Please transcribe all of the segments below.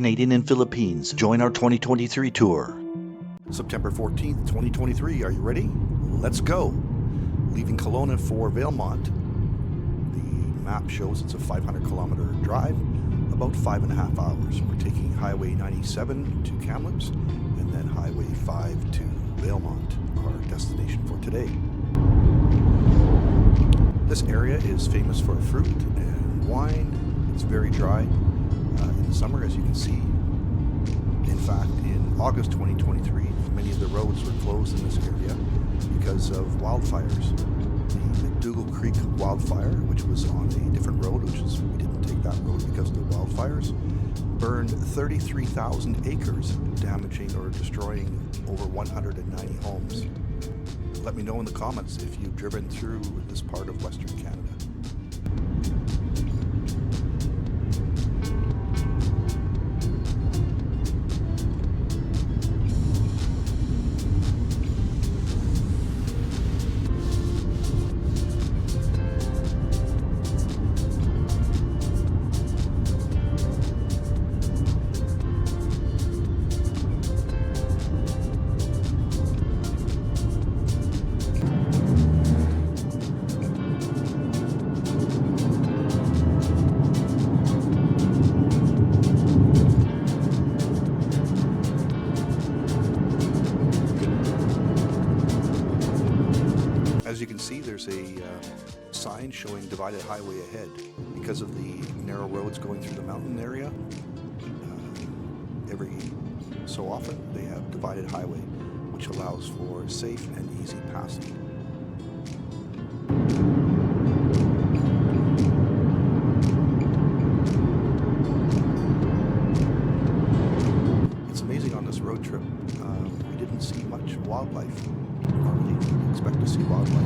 Canadian and Philippines. Join our 2023 tour. September 14th, 2023. Are you ready? Let's go. Leaving Kelowna for Valemount. The map shows it's a 500-kilometer drive, about 5.5 hours. We're taking Highway 97 to Kamloops and then Highway 5 to Valemount, our destination for today. This area is famous for fruit and wine. It's very dry in the summer, as you can see. In fact, in August 2023, many of the roads were closed in this area because of wildfires. The McDougall Creek wildfire, which was on a different road, we didn't take that road because of the wildfires, burned 33,000 acres, damaging or destroying over 190 homes. Let me know in the comments if you've driven through this part of Western Canada. As you can see, there's a sign showing divided highway ahead. Because of the narrow roads going through the mountain area, every so often they have divided highway, which allows for safe and easy passing. It's amazing on this road trip, we didn't see much wildlife. Normally we expect to see wildlife.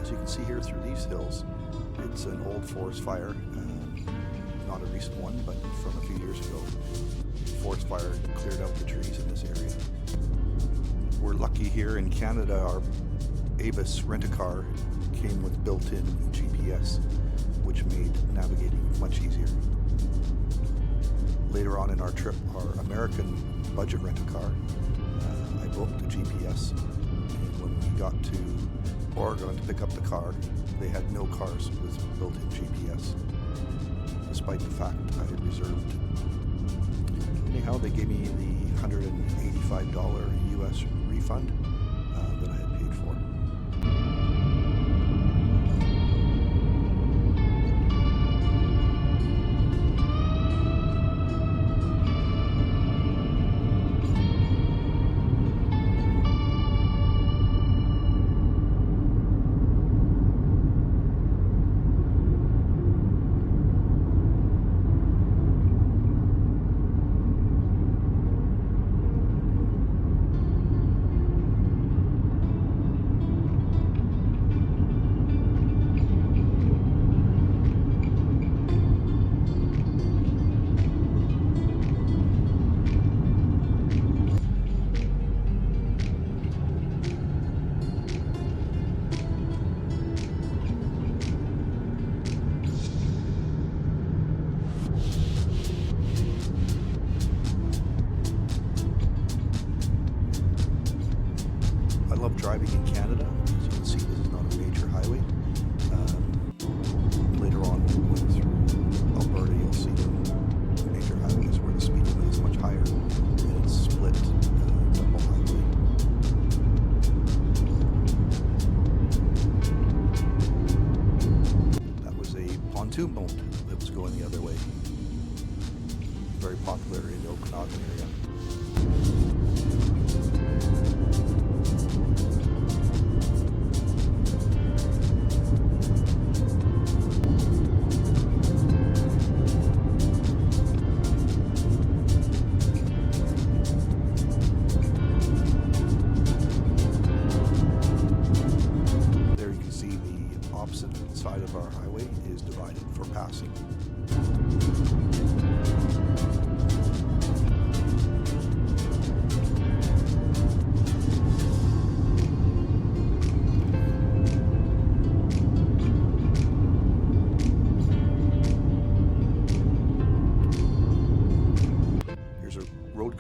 As you can see here through these hills, it's an old forest fire, not a recent one, but from a few years ago. Forest fire cleared out the trees in this area. We're lucky here in Canada, our Avis rent-a-car came with built-in GPS, which made navigating much easier. Later on in our trip, our American budget rent-a-car, I booked a GPS, and when we got to Oregon to pick up the car, they had no cars with built-in GPS, despite the fact I had reserved. Anyhow, they gave me the $185 US refund that I had paid for. I love driving in Canada. As you can see, this is not a major highway. Later on, when we went through Alberta, you'll see the major highways where the speed limit is much higher, and it's split double highway. That was a pontoon boat that was going the other way. Very popular in the Okanagan area. side of our highway is divided for passing.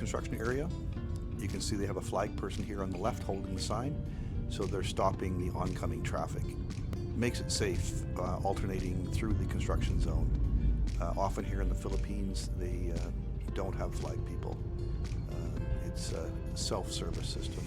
construction area. You can see they have a flag person here on the left holding the sign, so they're stopping the oncoming traffic. Makes it safe, alternating through the construction zone. Often here in the Philippines, they don't have flag people. It's a self-service system.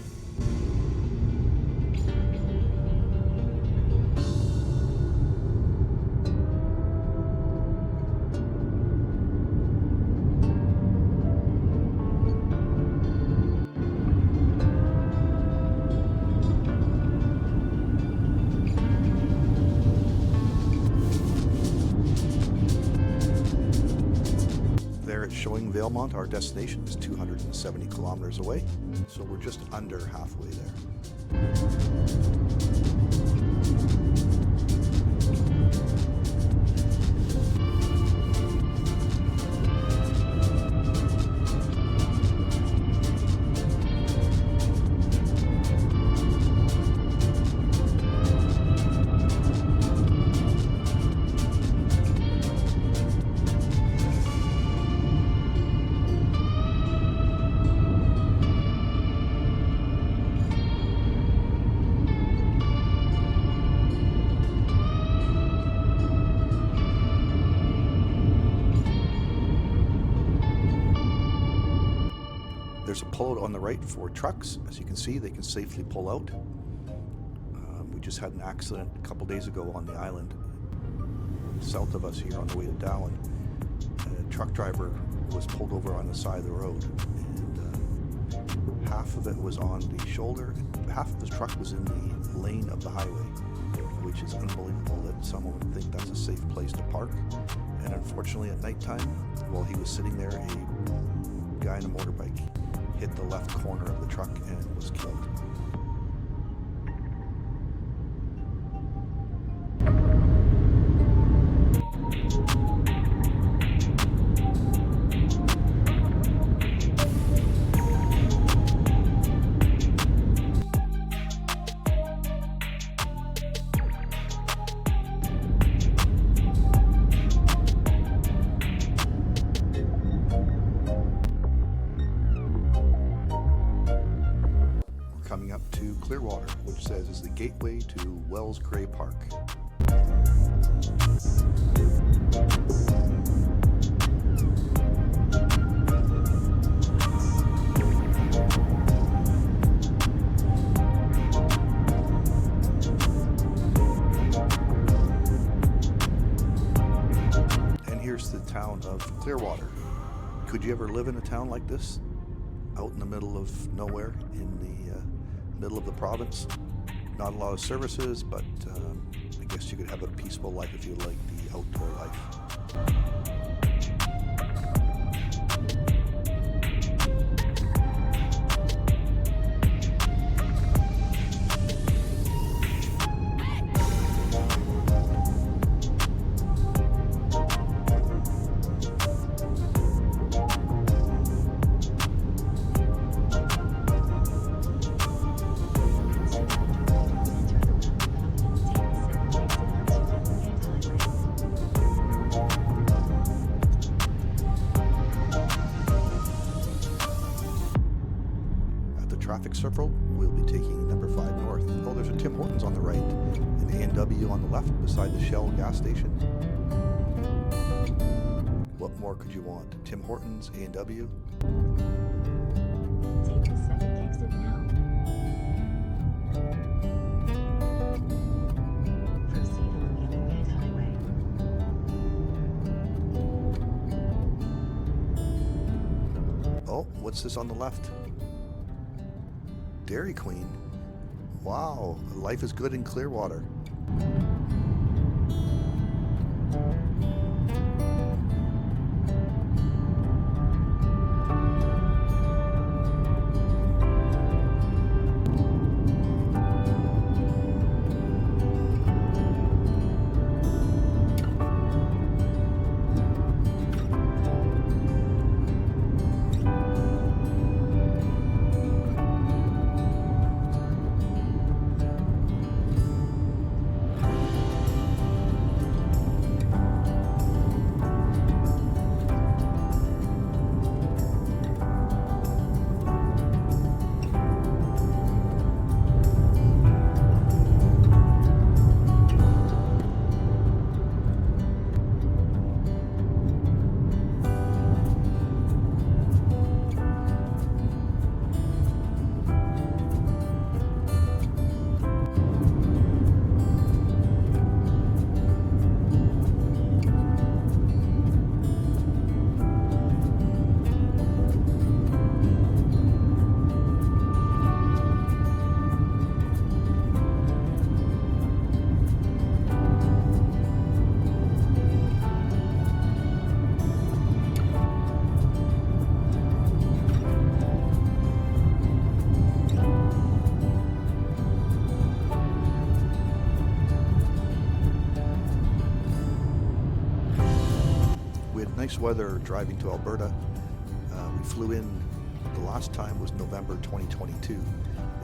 Showing Valemount, our destination, is 270 kilometers away, so we're just under halfway there. There's a pullout on the right for trucks. As you can see, they can safely pull out. We just had an accident a couple days ago on the island south of us here on the way to Darwin. A truck driver was pulled over on the side of the road, and half of it was on the shoulder, half of his truck was in the lane of the highway, which is unbelievable that someone would think that's a safe place to park. And unfortunately at nighttime, while he was sitting there, a guy on a motorbike hit the left corner of the truck and was killed. Coming up to Clearwater, which says is the gateway to Wells Gray Park. And here's the town of Clearwater. Could you ever live in a town like this? Out in the middle of nowhere, in the middle of the province. Not a lot of services, but I guess you could have a peaceful life if you like the outdoor life. Traffic circle, we'll be taking number 5 north. Oh, there's a Tim Hortons on the right, an A&W on the left beside the Shell gas station. What more could you want? Tim Hortons, A&W. Take the second exit now. Proceed on Yellowhead Highway. Oh, what's this on the left? Dairy Queen. Wow, life is good in Clearwater. nice weather driving to Alberta. We flew in, the last time was November 2022.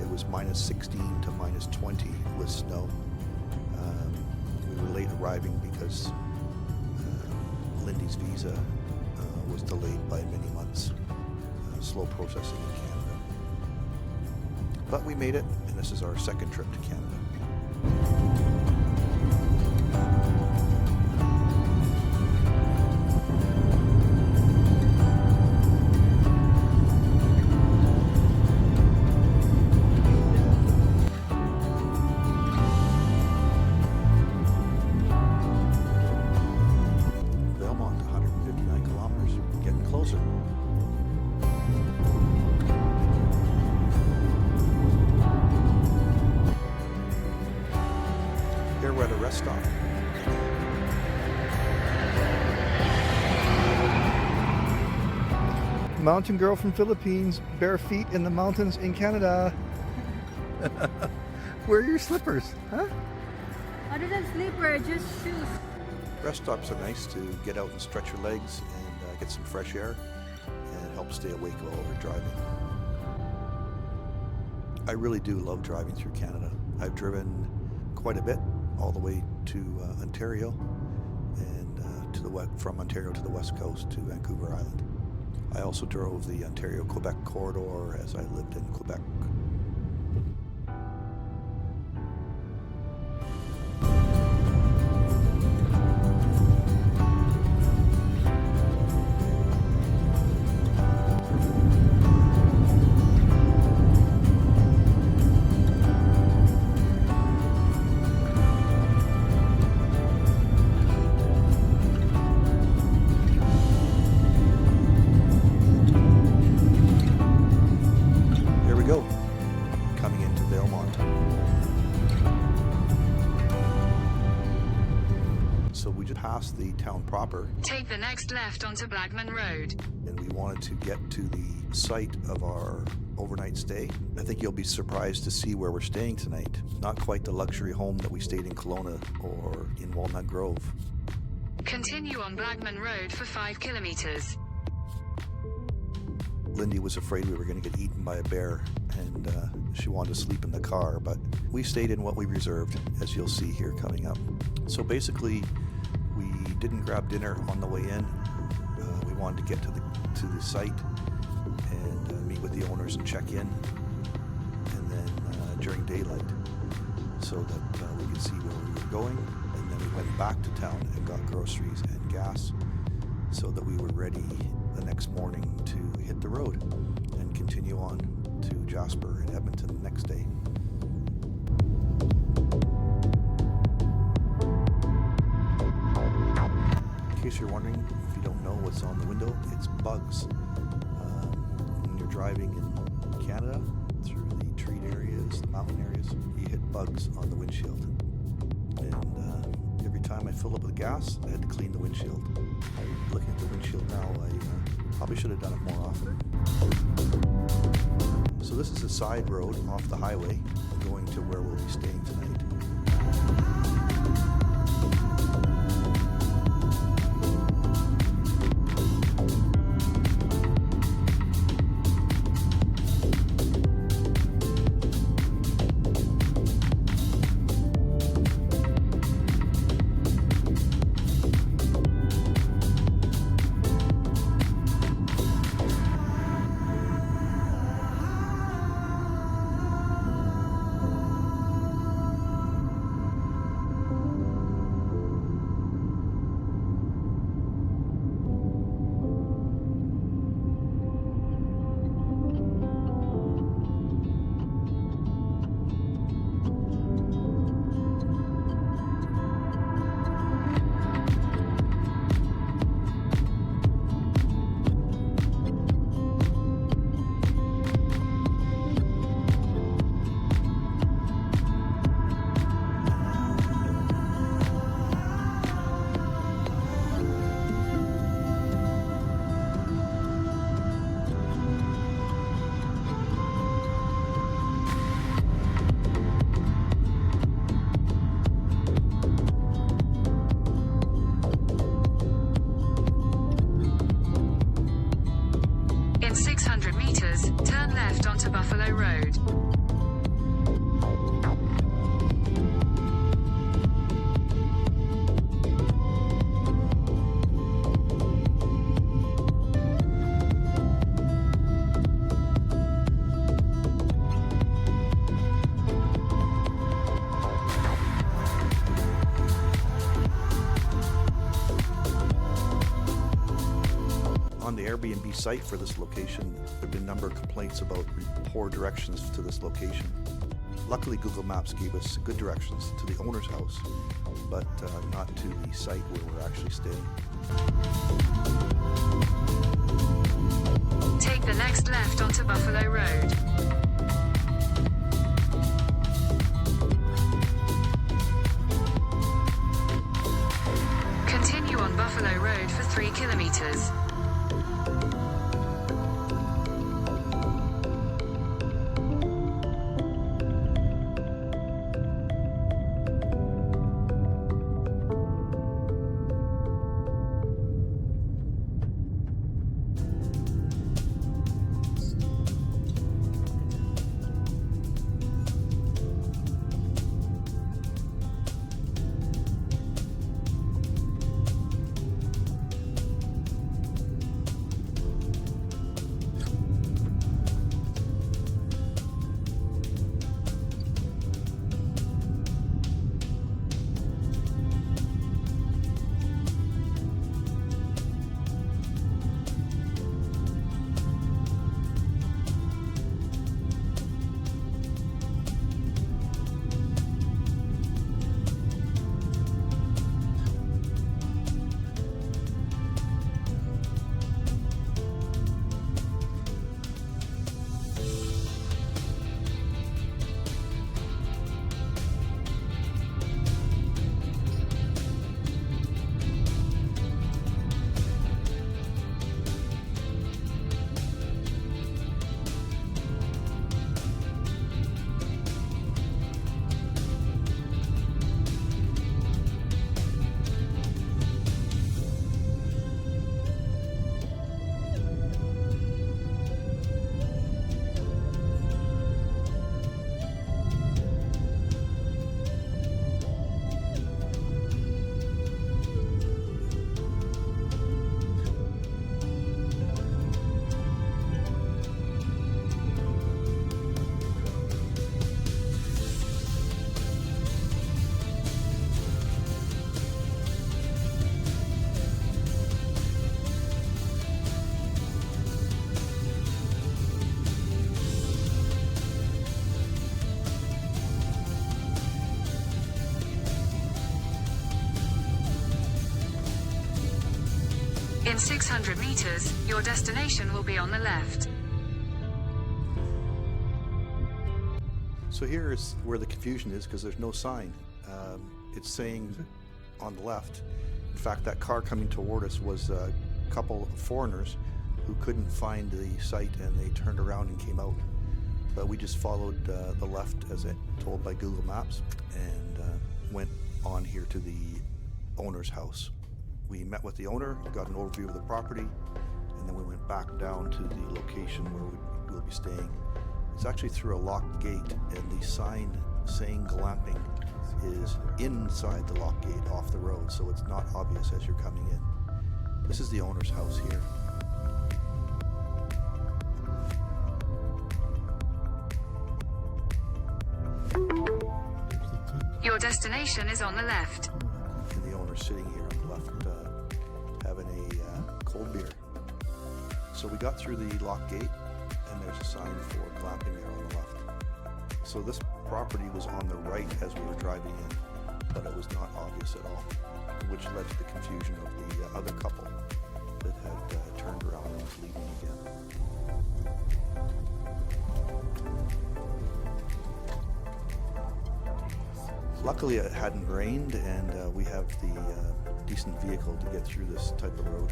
It was minus 16 to minus 20 with snow. We were late arriving because Lindy's visa was delayed by many months. Slow processing in Canada. But we made it, and this is our second trip to Canada. Valemount, 159 kilometers, getting closer. Here we're at a rest stop. Mountain girl from Philippines, bare feet in the mountains in Canada. Where are your slippers, huh? Other than slipper, just shoes. Rest stops are nice to get out and stretch your legs and get some fresh air and help stay awake while we're driving. I really do love driving through Canada. I've driven quite a bit, all the way to Ontario and from Ontario to the west coast to Vancouver Island. I also drove the Ontario-Quebec corridor as I lived in Quebec. Coming into Valemount. So we just passed the town proper. Take the next left onto Blackman Road. And we wanted to get to the site of our overnight stay. I think you'll be surprised to see where we're staying tonight. Not quite the luxury home that we stayed in Kelowna or in Walnut Grove. Continue on Blackman Road for 5 kilometers. Lindy was afraid we were going to get eaten by a bear, and she wanted to sleep in the car, but we stayed in what we reserved, as you'll see here coming up. So basically, we didn't grab dinner on the way in. We wanted to get to the site and meet with the owners and check in, and then during daylight, so that we could see where we were going. And then we went back to town and got groceries and gas, so that we were ready the next morning to hit the road and continue on to Jasper and Edmonton the next day. In case you're wondering, if you don't know what's on the window, it's bugs. When you're driving in Canada through the treed areas, the mountain areas, you hit bugs on the windshield. And every time I filled up with gas, I had to clean the windshield. Looking at the windshield now, I probably should have done it more often. So this is a side road off the highway going to where we'll be staying tonight. left onto Buffalo Road. On the Airbnb site for this location, there have been a number of complaints about poor directions to this location. Luckily, Google Maps gave us good directions to the owner's house, but not to the site where we're actually staying. Take the next left onto Buffalo Road. Continue on Buffalo Road for 3 kilometers. In 600 meters, your destination will be on the left. So here is where the confusion is, because there's no sign. It's saying on the left. In fact, that car coming toward us was a couple of foreigners who couldn't find the site, and they turned around and came out. But we just followed the left as told by Google Maps, and went on here to the owner's house. We met with the owner, got an overview of the property, and then we went back down to the location where we'll be staying. It's actually through a locked gate, and the sign saying glamping is inside the locked gate off the road, so it's not obvious as you're coming in. This is the owner's house here. Your destination is on the left. And the owner's sitting here on the left, having a cold beer. So we got through the lock gate, and there's a sign for glamping there on the left. So this property was on the right as we were driving in, but it was not obvious at all, which led to the confusion of the other couple that had turned around and was leaving again. Luckily it hadn't rained, and we have the decent vehicle to get through this type of road.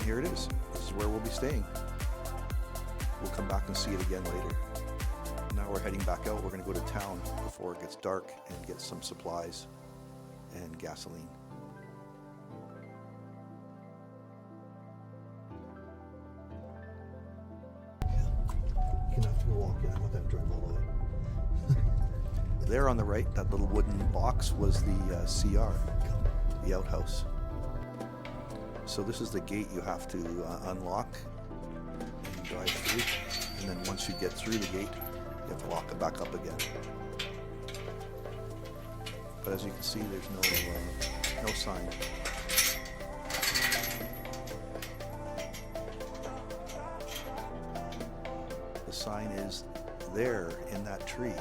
here it is. This is where we'll be staying. We'll come back and see it again later. Now we're heading back out. We're going to go to town before it gets dark and get some supplies and gasoline. You can have to walk in. I'm not going to drive all the way. There on the right, that little wooden box was the CR, the outhouse. So this is the gate you have to unlock and drive through. And then once you get through the gate, you have to lock it back up again. But as you can see, there's no sign. The sign is there in that tree.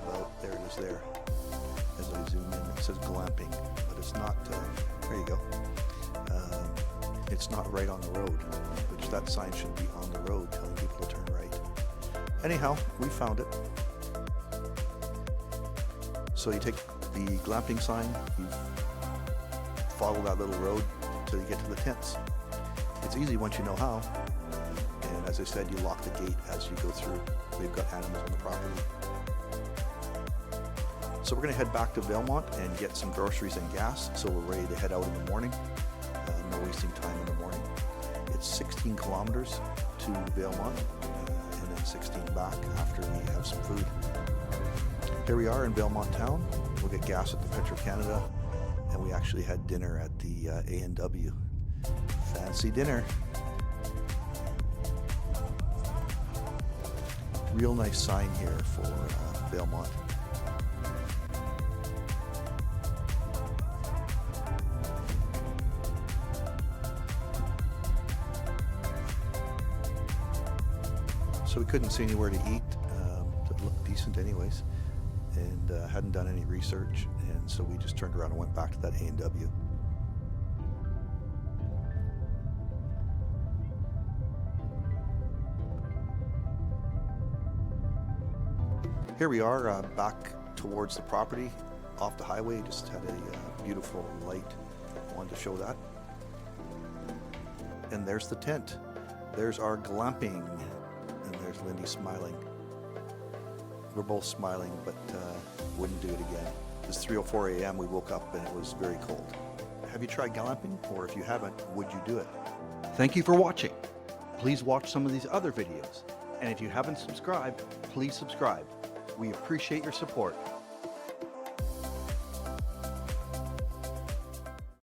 About there it is there. As I zoom in, it says glamping, but it's not. There you go. It's not right on the road, which that sign should be on the road telling people to turn right. Anyhow, we found it. So you take the glamping sign, you follow that little road till you get to the tents. It's easy once you know how. And as I said, you lock the gate as you go through. We've got animals on the property. So we're going to head back to Valemount and get some groceries and gas, so we're ready to head out in the morning. No wasting time in the morning. It's 16 kilometers to Valemount and then 16 back after we have some food. Here we are in Valemount town. We'll get gas at the Petro-Canada, and we actually had dinner at the A&W. Fancy dinner. Real nice sign here for Valemount. So we couldn't see anywhere to eat that looked decent anyways, and hadn't done any research, and so we just turned around and went back to that A&W. Here we are back towards the property off the highway. Just had a beautiful light. Wanted to show that. And there's the tent. There's our glamping. And there's Lindy smiling. We're both smiling, but wouldn't do it again. It's 3:04 a.m. We woke up and it was very cold. Have you tried glamping? Or if you haven't, would you do it? Thank you for watching. Please watch some of these other videos. And if you haven't subscribed, please subscribe. We appreciate your support.